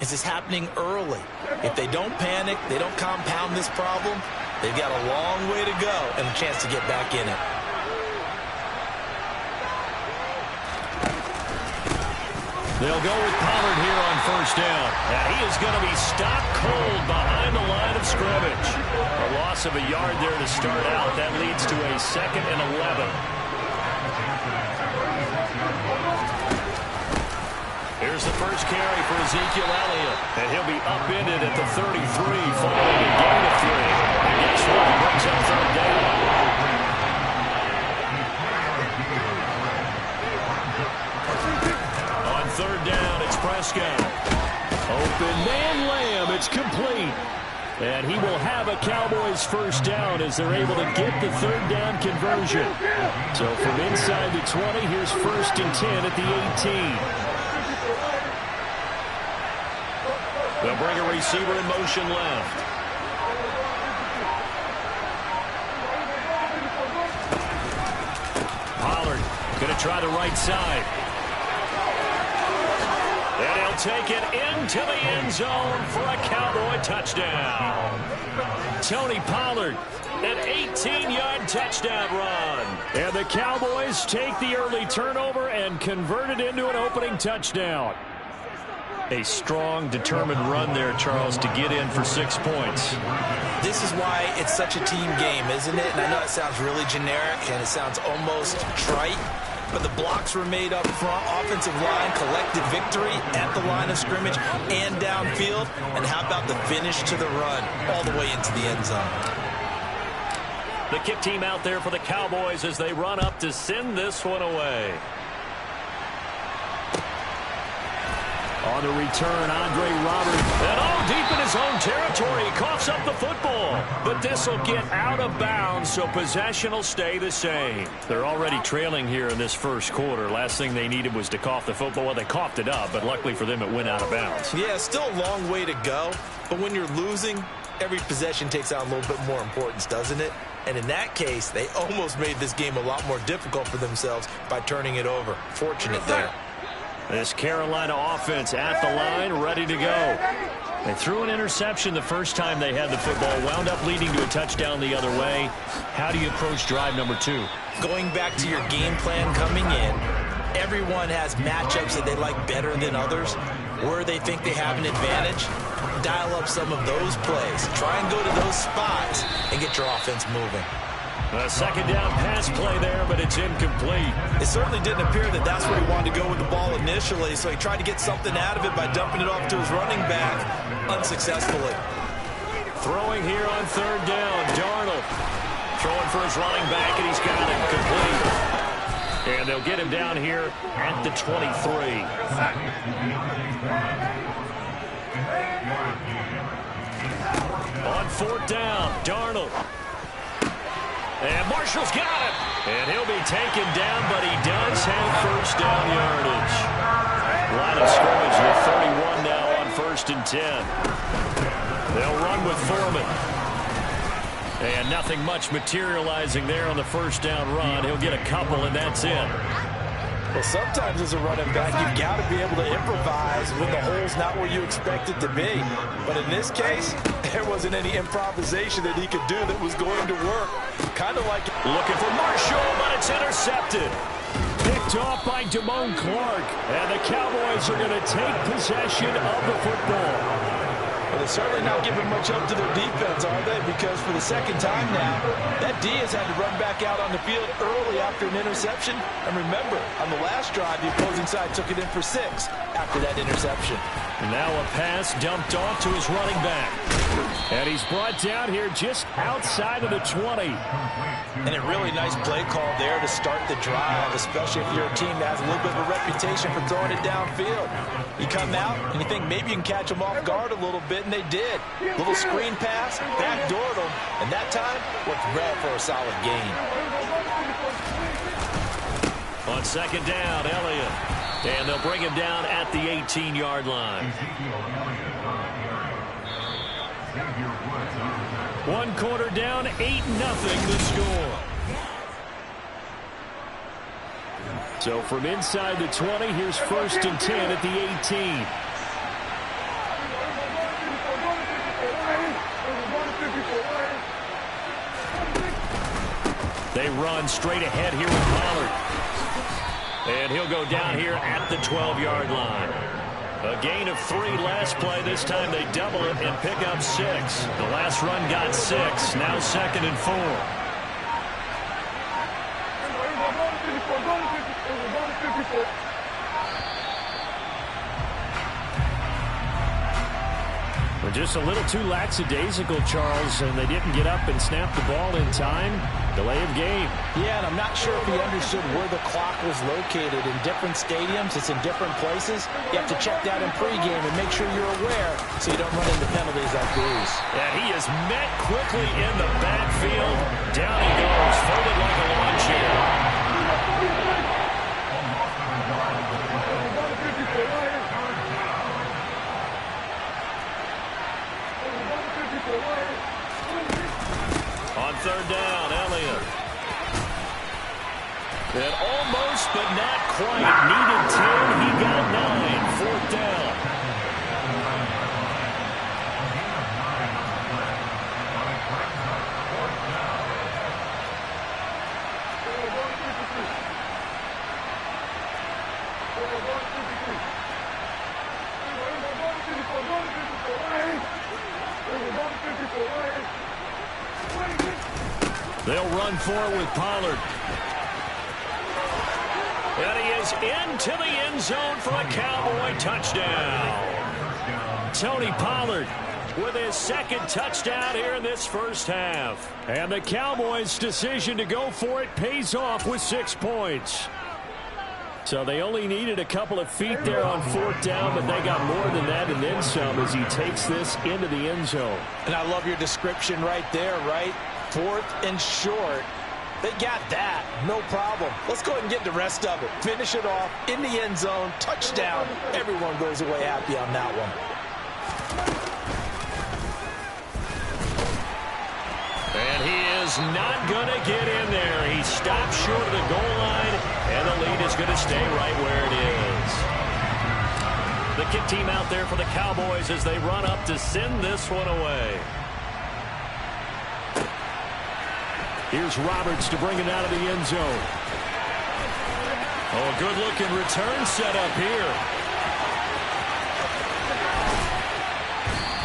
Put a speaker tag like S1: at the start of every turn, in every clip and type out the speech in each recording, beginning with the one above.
S1: This is happening early. If they don't panic, they don't compound this problem, they've got a long way to go and a chance to get back in it.
S2: They'll go with Pollard here on first down. And he is going to be stopped cold behind the line of scrimmage. A loss of a yard there to start out. That leads to a 2nd and 11. Here's the first carry for Ezekiel Elliott. And he'll be upended at the 33 following a gain of 3. And guess what? He brings up third down. Third down, it's Prescott. Open man Lamb, it's complete. And he will have a Cowboys first down as they're able to get the third down conversion. So from inside the 20, here's 1st and 10 at the 18. They'll bring a receiver in motion left. Pollard going to try the right side. And he'll take it into the end zone for a Cowboy touchdown. Tony Pollard, an 18-yard touchdown run. And the Cowboys take the early turnover and convert it into an opening touchdown. A strong, determined run there, Charles, to get in for 6 points.
S1: This is why it's such a team game, isn't it? And I know it sounds really generic and it sounds almost trite, but the blocks were made up front. Offensive line collected victory at the line of scrimmage and downfield. And how about the finish to the run all the way into the end zone?
S2: The kick team out there for the Cowboys as they run up to send this one away. On the return, Andre Roberts. And all deep in his own territory. He coughs up the football. But this will get out of bounds, so possession will stay the same. They're already trailing here in this first quarter. Last thing they needed was to cough the football. Well, they coughed it up, but luckily for them, it went out of bounds.
S1: Yeah, still a long way to go. But when you're losing, every possession takes on a little bit more importance, doesn't it? And in that case, they almost made this game a lot more difficult for themselves by turning it over. Fortunate there.
S2: This Carolina offense at the line, ready to go. They threw an interception the first time they had the football, wound up leading to a touchdown the other way. How do you approach drive number 2?
S1: Going back to your game plan coming in, everyone has matchups that they like better than others. Where they think they have an advantage, dial up some of those plays. Try and go to those spots and get your offense moving.
S2: A second down pass play there, but it's incomplete.
S1: It certainly didn't appear that that's where he wanted to go with the ball initially, so he tried to get something out of it by dumping it off to his running back unsuccessfully.
S2: Throwing here on third down, Darnold. Throwing for his running back, and he's got it complete. And they'll get him down here at the 23. On fourth down, Darnold. And Marshall's got him. And he'll be taken down, but he does have first down yardage. Line of scrimmage to 31 now on 1st and 10. They'll run with Foreman. And nothing much materializing there on the first down run. He'll get a couple, and that's it.
S1: Well, sometimes as a running back, you've got to be able to improvise when the hole's not where you expect it to be. But in this case, there wasn't any improvisation that he could do that was going to work. Kind of like
S2: looking for Marshall, but it's intercepted. Picked off by Damone Clark. And the Cowboys are going to take possession of the football.
S1: Well, they're certainly not giving much up to their defense, are they? Because for the second time now, that D has had to run back out on the field early after an interception. And remember, on the last drive, the opposing side took it in for 6 after that interception.
S2: And now a pass dumped off to his running back. And he's brought down here just outside of the 20.
S1: And a really nice play call there to start the drive, especially if you're a team that has a little bit of a reputation for throwing it downfield. You come out and you think maybe you can catch them off guard a little bit, and they did. Little screen pass, backdoored them, and that time worked well for a solid gain.
S2: On second down, Elliott. And they'll bring him down at the 18-yard line. 1 quarter down, 8-0 the score. So from inside the 20, here's 1st and 10 at the 18. they run straight ahead here with Pollard. And he'll go down here at the 12-yard line. A gain of 3 last play. This time they double it and pick up 6. The last run got 6. Now 2nd and 4. We're just a little too lackadaisical, Charles, and they didn't get up and snap the ball in time. Delay of game.
S1: Yeah, and I'm not sure if he understood where the clock was located. In different stadiums, it's in different places. You have to check that in pregame and make sure you're aware so you don't run into penalties like these.
S2: And he is met quickly in the backfield. Down he goes, folded like a lawn chair. On 3rd down, Elliott. And almost, but not quite. Needed 10. He got 9. 4th down. They'll run forward with Pollard. And he is into the end zone for a Cowboy touchdown. Tony Pollard with his 2nd touchdown here in this first half. And the Cowboys' decision to go for it pays off with 6 points. So they only needed a couple of feet there on 4th down, but they got more than that and then some as he takes this into the end zone.
S1: And I love your description right there, right? 4th and short. They got that. No problem. Let's go ahead and get the rest of it. Finish it off in the end zone. Touchdown. Everyone goes away happy on that one.
S2: And he is not going to get in there. He stopped short of the goal line, and the lead is going to stay right where it is. The kick team out there for the Cowboys as they run up to send this one away. Here's Roberts to bring it out of the end zone. Oh, good-looking return set up here.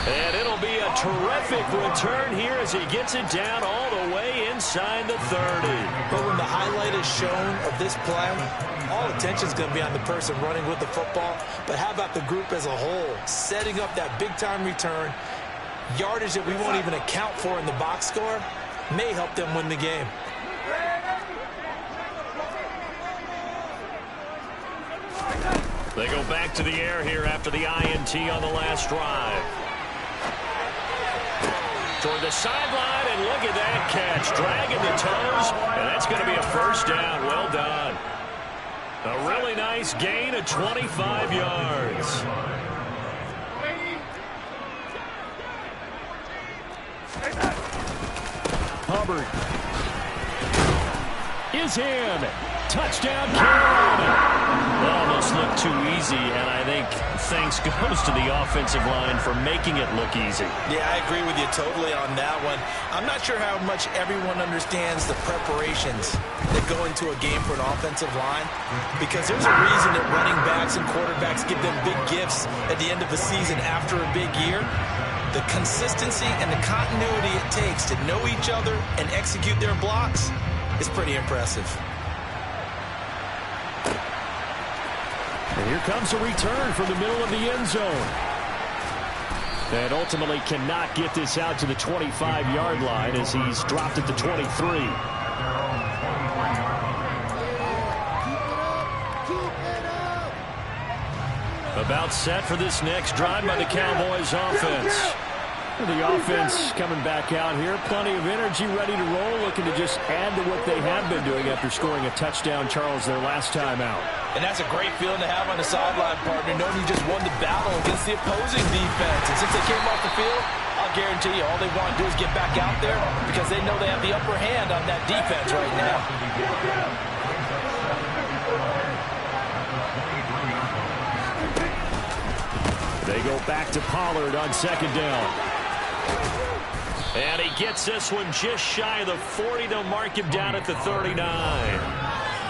S2: And it'll be a terrific return here as he gets it down all the way inside the 30.
S1: But when the highlight is shown of this play, all attention is going to be on the person running with the football. But how about the group as a whole? Setting up that big-time return, yardage that we won't even account for in the box score, may help them win the game.
S2: They go back to the air here after the INT on the last drive. Toward the sideline, and look at that catch. Dragging the toes, and that's going to be a 1st down. Well done. A really nice gain of 25 yards. Hubbard is in. Touchdown, Carolina. Almost looked too easy, and I think thanks goes to the offensive line for making it look easy.
S1: Yeah, I agree with you totally on that one. I'm not sure how much everyone understands the preparations that go into a game for an offensive line, because there's a reason that running backs and quarterbacks give them big gifts at the end of the season after a big year. The consistency and the continuity it takes to know each other and execute their blocks is pretty impressive.
S2: And here comes a return from the middle of the end zone. And ultimately cannot get this out to the 25-yard line as he's dropped at the 23. About set for this next drive by the Cowboys offense. The offense coming back out here. Plenty of energy, ready to roll, looking to just add to what they have been doing after scoring a touchdown, Charles, their last time out.
S1: And that's a great feeling to have on the sideline, partner, knowing you just won the battle against the opposing defense. And since they came off the field, I'll guarantee you all they want to do is get back out there because they know they have the upper hand on that defense right now.
S2: They go back to Pollard on 2nd down. And he gets this one just shy of the 40. They'll mark him down at the 39.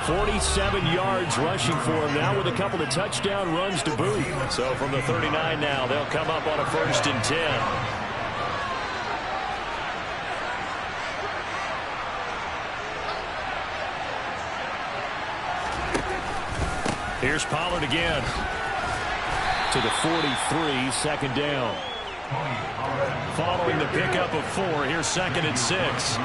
S2: 47 yards rushing for him now with a couple of touchdown runs to boot. So from the 39 now, they'll come up on a 1st and 10. Here's Pollard again. To the 43, 2nd down. Following the pickup of 4, here's 2nd and 6.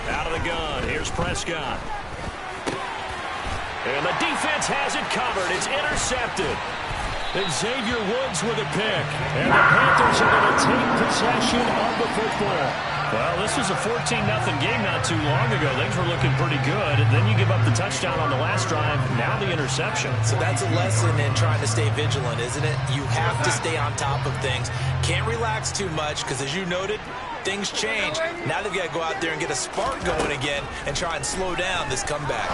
S2: Out of the gun, here's Prescott. And the defense has it covered. It's intercepted. And Xavier Woods with a pick. And the Panthers are going to take possession of the football. Well, this was a 14-0 game not too long ago. Things were looking pretty good. And then you give up the touchdown on the last drive. Now the interception.
S1: So that's a lesson in trying to stay vigilant, isn't it? You have to stay on top of things. Can't relax too much because, as you noted, things change. Now they've got to go out there and get a spark going again and try and slow down this comeback.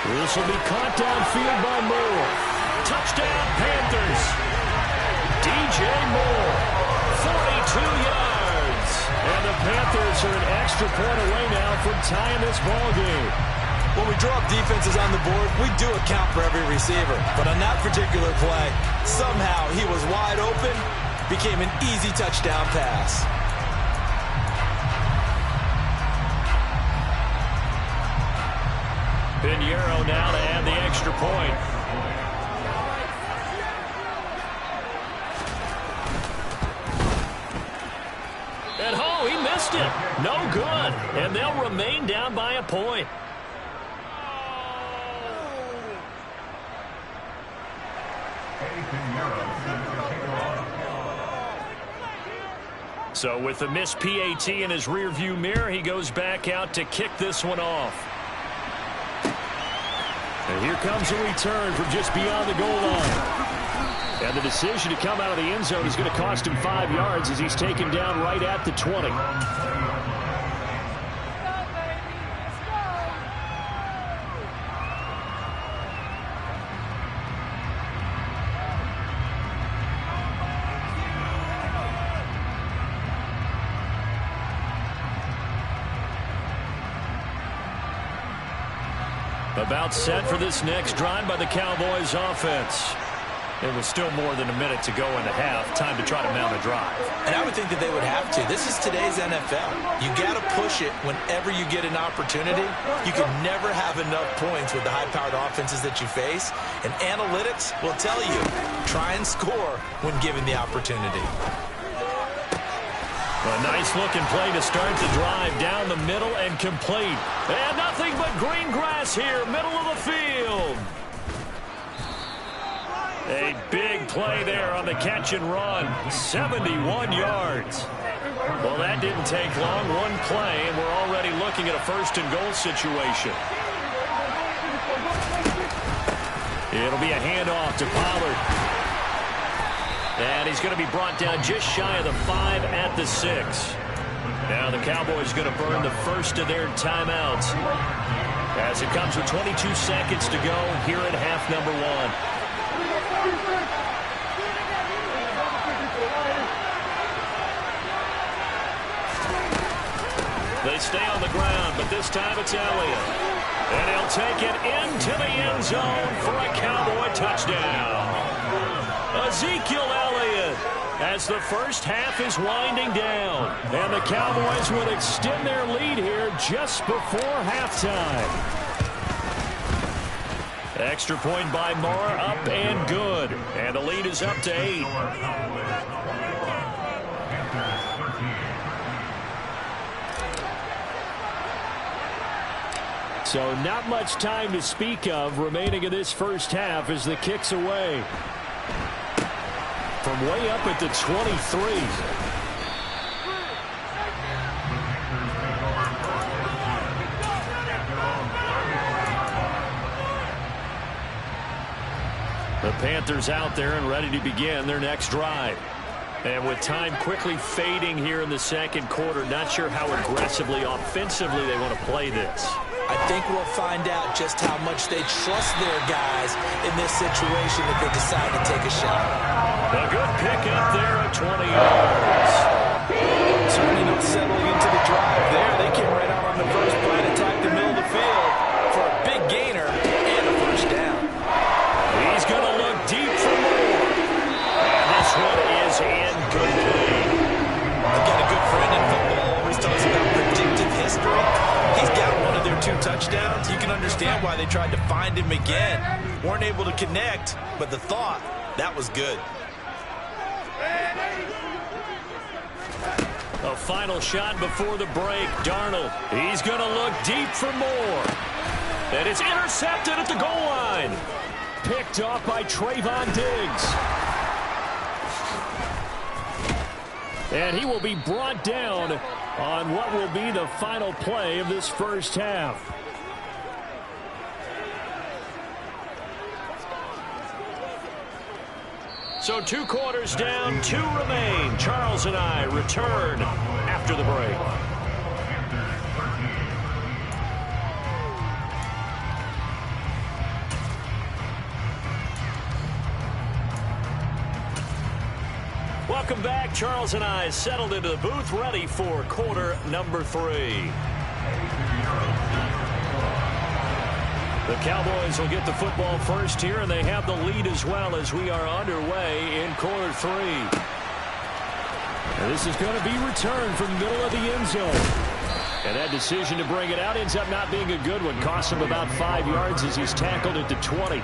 S2: This will be caught downfield by Moore. Touchdown, Panthers. DJ Moore, 42 yards. And the Panthers are an extra point away now from tying this ball game.
S1: When we draw up defenses on the board, we do account for every receiver. But on that particular play, somehow he was wide open, became an easy touchdown pass.
S2: Pinheiro now to add the extra point. And oh, he missed it. No good. And they'll remain down by a point. So with the missed PAT in his rearview mirror, he goes back out to kick this one off. And here comes a return from just beyond the goal line. And the decision to come out of the end zone is going to cost him 5 yards as he's taken down right at the 20. About set for this next drive by the Cowboys offense. It was still more than a minute to go in the half. Time to try to mount a drive.
S1: And I would think that they would have to. This is today's NFL. You got to push it whenever you get an opportunity. You can never have enough points with the high-powered offenses that you face. And analytics will tell you, try and score when given the opportunity.
S2: A nice-looking play to start the drive down the middle and complete. And nothing but green grass here, middle of the field. A big play there on the catch and run. 71 yards. Well, that didn't take long. One play, and we're already looking at a 1st and goal situation. It'll be a handoff to Pollard. And he's going to be brought down just shy of the 5 at the 6. Now the Cowboys going to burn the first of their timeouts as it comes with 22 seconds to go here at half number 1. They stay on the ground, but this time it's Elliott. And he'll take it into the end zone for a Cowboy touchdown. Ezekiel Elliott, as the first half is winding down. And the Cowboys would extend their lead here just before halftime. Extra point by Moore, up and good. And the lead is up to 8. So not much time to speak of remaining in this first half as the kick's away. From way up at the 23. The Panthers out there and ready to begin their next drive. And with time quickly fading here in the second quarter, not sure how aggressively, offensively they want to play this.
S1: I think we'll find out just how much they trust their guys in this situation if they decide to take a shot.
S2: A good pickup there at 20 yards.
S1: Certainly not settling into the drive there. They came right out on the first play and attacked the middle of the field for a big gainer and a first down.
S2: He's going to look deep for more. And this one is incomplete.
S1: I've got a good friend in football, always talks about predictive history. He's got one of their 2 touchdowns. You can understand why they tried to find him again. Weren't able to connect, but the thought, that was good.
S2: A final shot before the break. Darnold, he's going to look deep for more. And it's intercepted at the goal line. Picked off by Trayvon Diggs. And he will be brought down on what will be the final play of this first half. So 2 quarters down, 2 remain. Charles and I return after the break. Welcome back. Charles and I settled into the booth, ready for quarter number 3. The Cowboys will get the football first here, and they have the lead as well as we are underway in quarter 3. And this is going to be returned from the middle of the end zone. And that decision to bring it out ends up not being a good one. Costs him about 5 yards as he's tackled at the 20.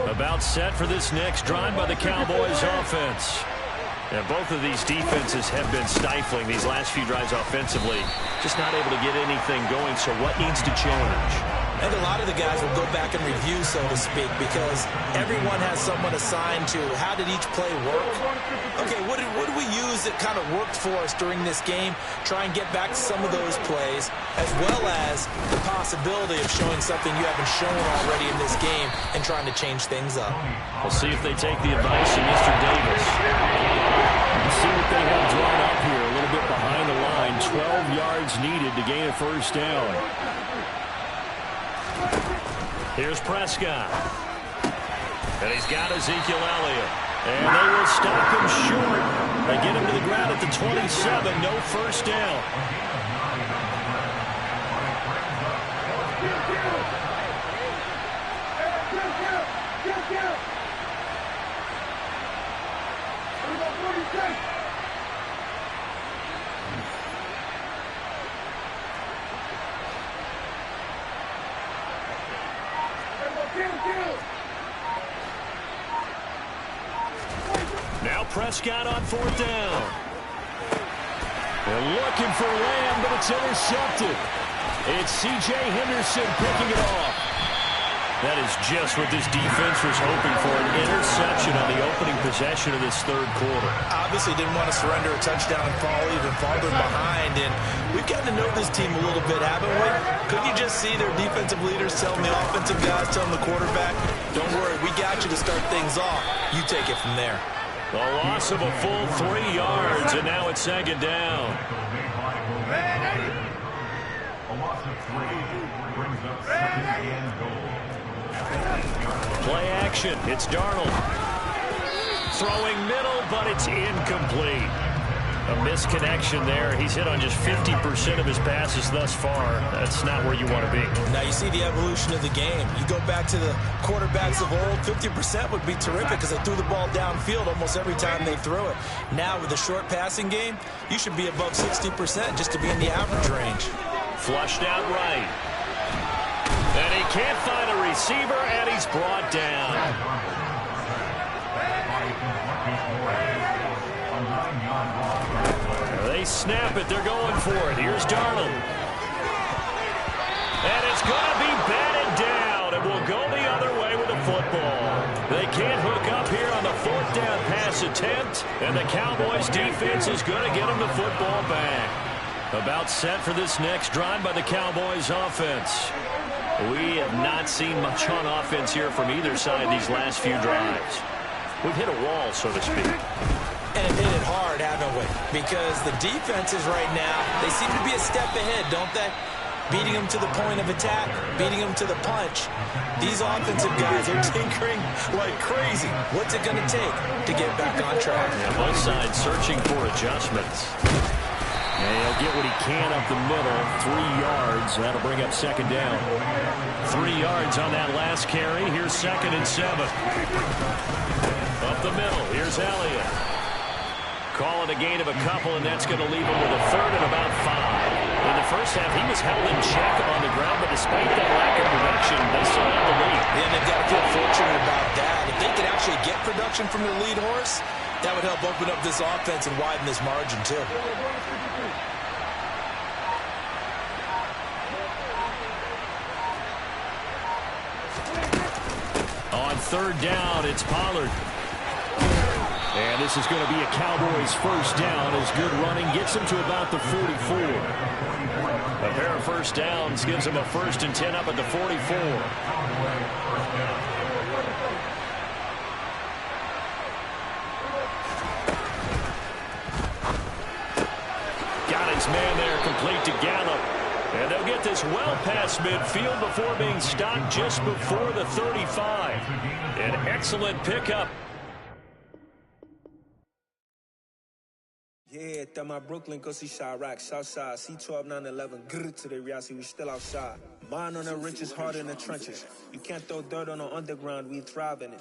S2: About set for this next drive by the Cowboys offense. And both of these defenses have been stifling these last few drives offensively. Just not able to get anything going, so what needs to change?
S1: I think a lot of the guys will go back and review, so to speak, because everyone has someone assigned to how did each play work. Okay, what did we use that kind of worked for us during this game? Try and get back to some of those plays, as well as the possibility of showing something you haven't shown already in this game and trying to change things up.
S2: We'll see if they take the advice of Mr. Davis. We'll see what they have drawn up here, a little bit behind the line. 12 yards needed to gain a first down. Here's Prescott. And he's got Ezekiel Elliott. And they will stop him short. They get him to the ground at the 27. No first down. Now Prescott on 4th down. They're looking for Lamb, but it's intercepted. It's C.J. Henderson picking it off. That is just what this defense was hoping for, an interception on the opening possession of this third quarter.
S1: Obviously didn't want to surrender a touchdown and fall even farther behind, and we've gotten to know this team a little bit, haven't we? Couldn't you just see their defensive leaders telling the offensive guys, telling the quarterback, don't worry, we got you to start things off. You take it from there.
S2: The loss of a full 3 yards, and now it's 2nd down.
S3: A loss of 3 brings up 2nd and goal.
S2: Play action. It's Darnold. Throwing middle, but it's incomplete. A misconnection there. He's hit on just 50% of his passes thus far. That's not where you want to be.
S1: Now you see the evolution of the game. You go back to the quarterbacks of old, 50% would be terrific because they threw the ball downfield almost every time they threw it. Now with the short passing game, you should be above 60% just to be in the average range.
S2: Flushed out right. And he can't find a receiver, and he's brought down. They snap it. They're going for it. Here's Darnold. And it's going to be batted down. It will go the other way with the football. They can't hook up here on the 4th down pass attempt, and the Cowboys defense is going to get them the football back. About set for this next drive by the Cowboys offense. We have not seen much on offense here from either side these last few drives. We've hit a wall, so to speak.
S1: And hit it hard, haven't we? Because the defenses right now, they seem to be a step ahead, don't they? Beating them to the point of attack, beating them to the punch. These offensive guys are tinkering like crazy. What's it going to take to get back on track?
S2: Yeah, both sides searching for adjustments. And he'll get what he can up the middle. 3 yards. That'll bring up second down. 3 yards on that last carry. Here's 2nd and 7. Up the middle. Here's Elliott. Calling a gain of a couple, and that's going to leave him with a 3rd and about 5. In the first half, he was held in check on the ground, but despite that lack of production, they still have the lead.
S1: And they've got to feel fortunate about that. If they could actually get production from their lead horse, that would help open up this offense and widen this margin, too.
S2: On 3rd down, it's Pollard. And this is going to be a Cowboys first down as good running gets him to about the 44. A pair of first downs gives him a 1st and 10 up at the 44. Got his man there, complete to Gallup. And they'll get this well past midfield before being stopped just before the 35. An excellent pickup.
S4: Yeah, that my Brooklyn, go see Chirac, Southside, C12, 911, grr to the reality, we still outside. Mine on the riches, hard in the trenches. You can't throw dirt on the underground, we thrive in it.